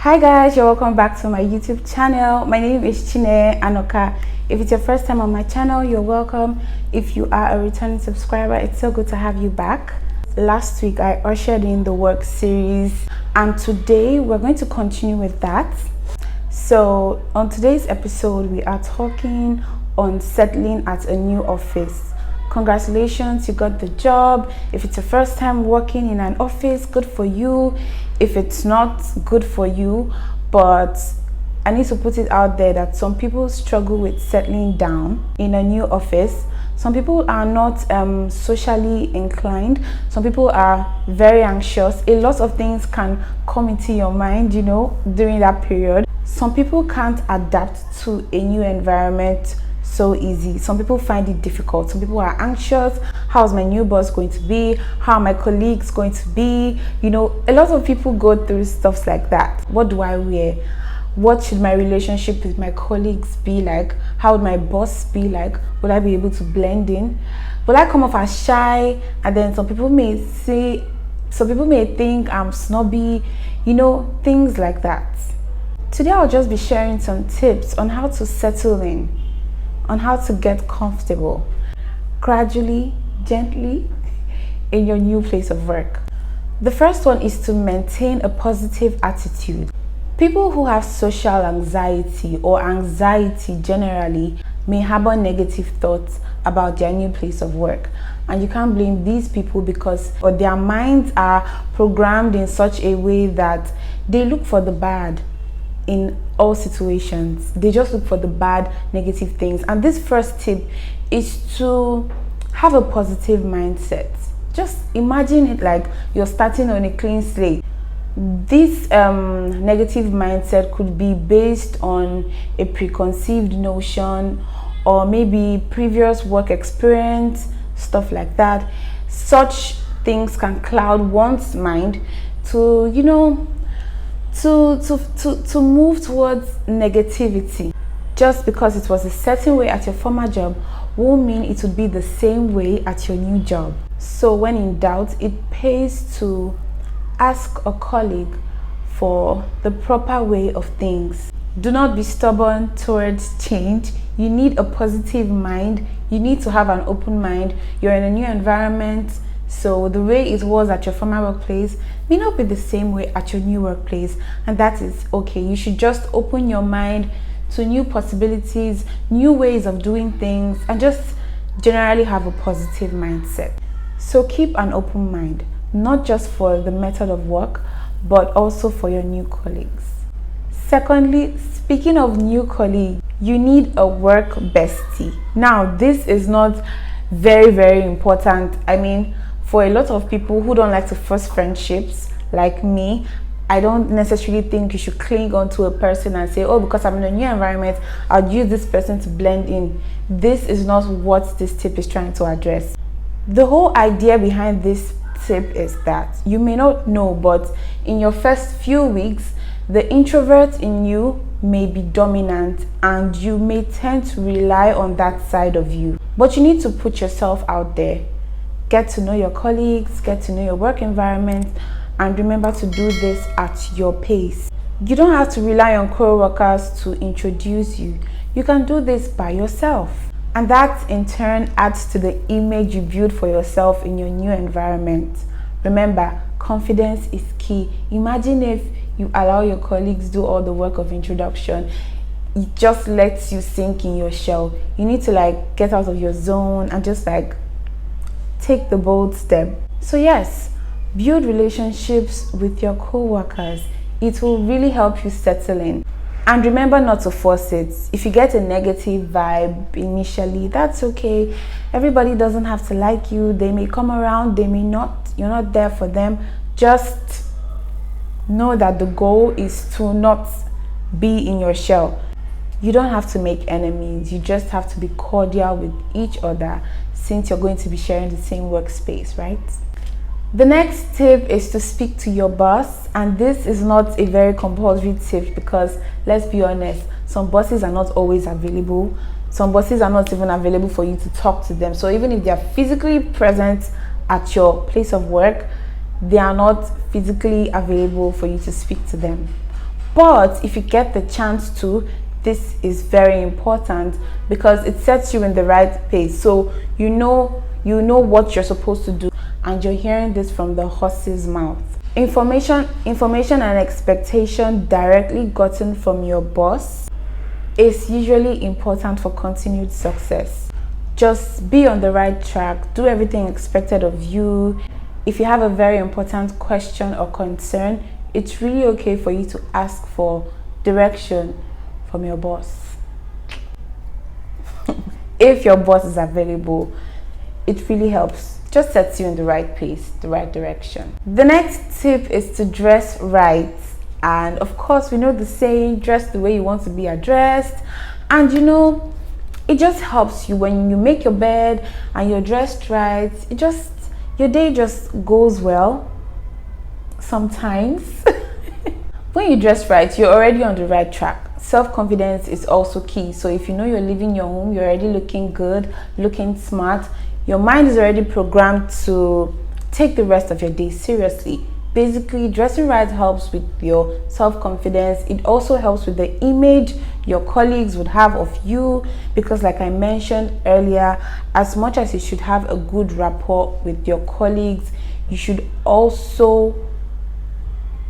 Hi guys, you're welcome back to my YouTube channel. My name is Nenye Anoka. If it's your first time on my channel, you're welcome. If you are a returning subscriber, it's so good to have you back. Last week I ushered in the work series, and today we're going to continue with that. So on today's episode, we are talking on settling at a new office. Congratulations, you got the job. If it's your first time working in an office, good for you. If it's not, good for you. But I need to put it out there that some people struggle with settling down in a new office. Some people are not socially inclined. Some people are very anxious. A lot of things can come into your mind, during that period. Some people can't adapt to a new environment so easy. Some people find it difficult. Some people are anxious. How's my new boss going to be? How are my colleagues going to be? A lot of people go through stuff like that. What do I wear? What should my relationship with my colleagues be like? How would my boss be like? Would I be able to blend in? Will I come off as shy? And then some people may think I'm snobby, things like that. Today I'll just be sharing some tips on how to settle in, on how to get comfortable gradually, gently in your new place of work. The first one is to maintain a positive attitude. People who have social anxiety or anxiety generally may harbor negative thoughts about their new place of work, and you can't blame these people because their minds are programmed in such a way that they look for the bad in all situations. They just look for the bad, negative things. And this first tip is to have a positive mindset. Just imagine it like you're starting on a clean slate. This negative mindset could be based on a preconceived notion or maybe previous work experience, stuff like that. Such things can cloud one's mind to move towards negativity. Just because it was a certain way at your former job won't mean it would be the same way at your new job. So when in doubt, it pays to ask a colleague for the proper way of things. Do not be stubborn towards change. You need a positive mind. You need to have an open mind. You're in a new environment, so the way it was at your former workplace may not be the same way at your new workplace, and that is okay. You should just open your mind to new possibilities, new ways of doing things, and just generally have a positive mindset. So keep an open mind, not just for the method of work, but also for your new colleagues. Secondly, speaking of new colleagues, you need a work bestie. Now, this is not very, very important. I mean, for a lot of people who don't like to force friendships, like me, I don't necessarily think you should cling on to a person and say, oh, because I'm in a new environment, I'll use this person to blend in. This is not what this tip is trying to address. The whole idea behind this tip is that you may not know, but in your first few weeks, the introvert in you may be dominant and you may tend to rely on that side of you. But you need to put yourself out there. Get to know your colleagues, get to know your work environment, and remember to do this at your pace. You don't have to rely on co-workers to introduce you. You can do this by yourself. And that in turn adds to the image you build for yourself in your new environment. Remember, confidence is key. Imagine if you allow your colleagues do all the work of introduction. It just lets you sink in your shell. You need to get out of your zone and just take the bold step. So yes, build relationships with your co-workers. It will really help you settle in. And remember not to force it. If you get a negative vibe initially, that's okay. Everybody doesn't have to like you. They may come around, they may not. You're not there for them. Just know that the goal is to not be in your shell. You don't have to make enemies. You just have to be cordial with each other since you're going to be sharing the same workspace, right? The next tip is to speak to your boss, and this is not a very compulsory tip because let's be honest, some bosses are not always available. Some bosses are not even available for you to talk to them. So even if they are physically present at your place of work, they are not physically available for you to speak to them. But if you get the chance to, this is very important because it sets you in the right pace. So you know what you're supposed to do, and you're hearing this from the horse's mouth. Information and expectation directly gotten from your boss is usually important for continued success. Just be on the right track, do everything expected of you. If you have a very important question or concern, it's really okay for you to ask for direction from your boss. If your boss is available, it really helps. Just sets you in the right place, the right direction. The next tip is to dress right. And of course, we know the saying, dress the way you want to be addressed. And it just helps you when you make your bed and you're dressed right. Your day just goes well sometimes. When you dress right, you're already on the right track. Self-confidence is also key. So if you know you're leaving your home, you're already looking good, looking smart, your mind is already programmed to take the rest of your day seriously. Basically, dressing right helps with your self-confidence. It also helps with the image your colleagues would have of you, because like I mentioned earlier, as much as you should have a good rapport with your colleagues, you should also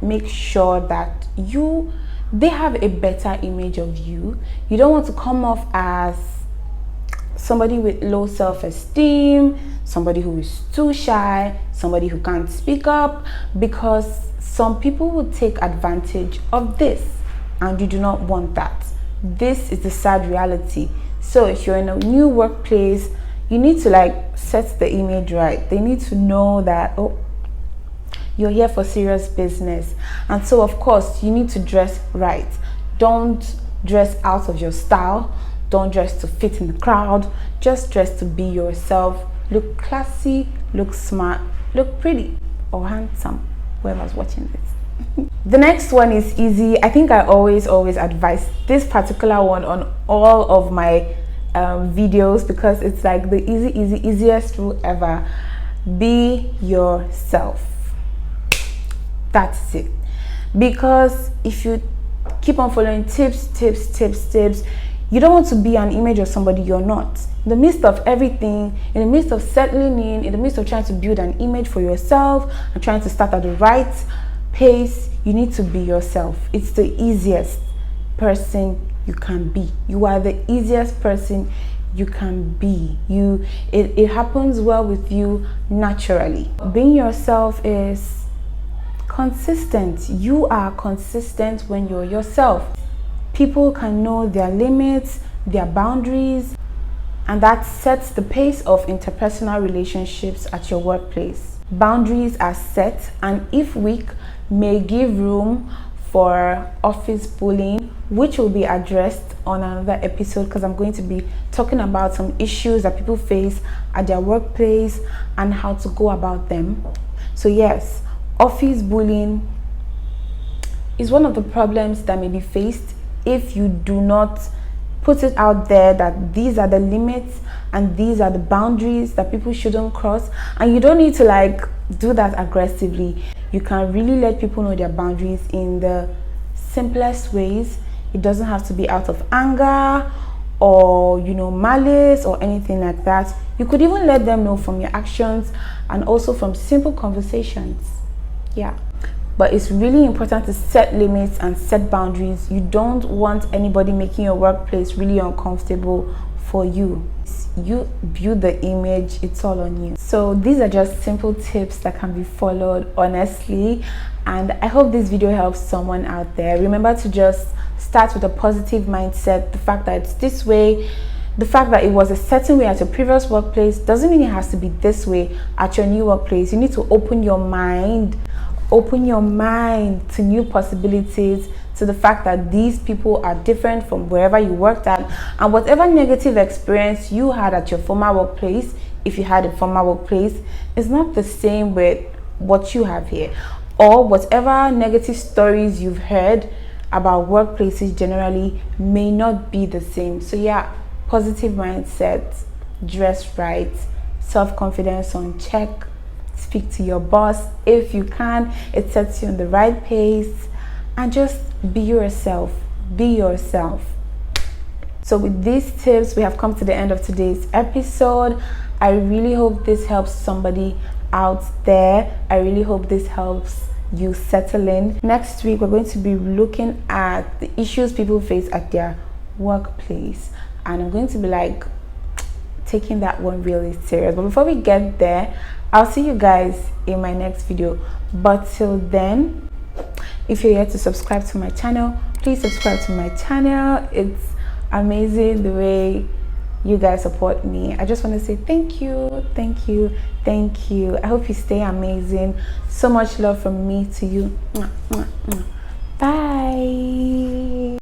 make sure that they have a better image of you. You don't want to come off as somebody with low self-esteem, somebody who is too shy, somebody who can't speak up, because some people will take advantage of this, and you do not want that. This is the sad reality. So if you're in a new workplace, you need to set the image right. They need to know that, oh, you're here for serious business. And so of course you need to dress right. Don't dress out of your style. Don't dress to fit in the crowd. Just dress to be yourself. Look classy, look smart, look pretty or handsome, whoever's watching this. The next one is easy. I think I always advise this particular one on all of my videos, because it's like the easiest rule ever. Be yourself. That's it. Because if you keep on following tips, you don't want to be an image of somebody you're not. In the midst of everything, in the midst of settling in the midst of trying to build an image for yourself and trying to start at the right pace, you need to be yourself. It's the easiest person you can be. You are the easiest person you can be. It happens well with you naturally. Being yourself is consistent. You are consistent when you're yourself. People can know their limits, their boundaries, and that sets the pace of interpersonal relationships at your workplace. Boundaries are set, and if weak, may give room for office bullying, which will be addressed on another episode, because I'm going to be talking about some issues that people face at their workplace and how to go about them. So yes, office bullying is one of the problems that may be faced if you do not put it out there that these are the limits and these are the boundaries that people shouldn't cross. And you don't need to do that aggressively. You can really let people know their boundaries in the simplest ways. It doesn't have to be out of anger or malice or anything like that. You could even let them know from your actions and also from simple conversations. Yeah, but it's really important to set limits and set boundaries. You don't want anybody making your workplace really uncomfortable for you. You build the image, it's all on you. So these are just simple tips that can be followed honestly, and I hope this video helps someone out there. Remember to just start with a positive mindset. The fact that it's this way, the fact that it was a certain way at your previous workplace doesn't mean it has to be this way at your new workplace. You need to open your mind to new possibilities, to the fact that these people are different from wherever you worked at, and whatever negative experience you had at your former workplace, if you had a former workplace, is not the same with what you have here, or whatever negative stories you've heard about workplaces generally may not be the same. So yeah, positive mindset, dress right, self-confidence on check, speak to your boss if you can. It sets you on the right pace, and just be yourself. Be yourself. So with these tips, we have come to the end of today's episode. I really hope this helps somebody out there. I really hope this helps you settle in. Next week, we're going to be looking at the issues people face at their workplace, and I'm going to be like taking that one really serious. But before we get there, I'll see you guys in my next video. But till then, if you're yet to subscribe to my channel, please subscribe to my channel. It's amazing the way you guys support me. I just want to say thank you, thank you, thank you. I hope you stay amazing. So much love from me to you. Bye.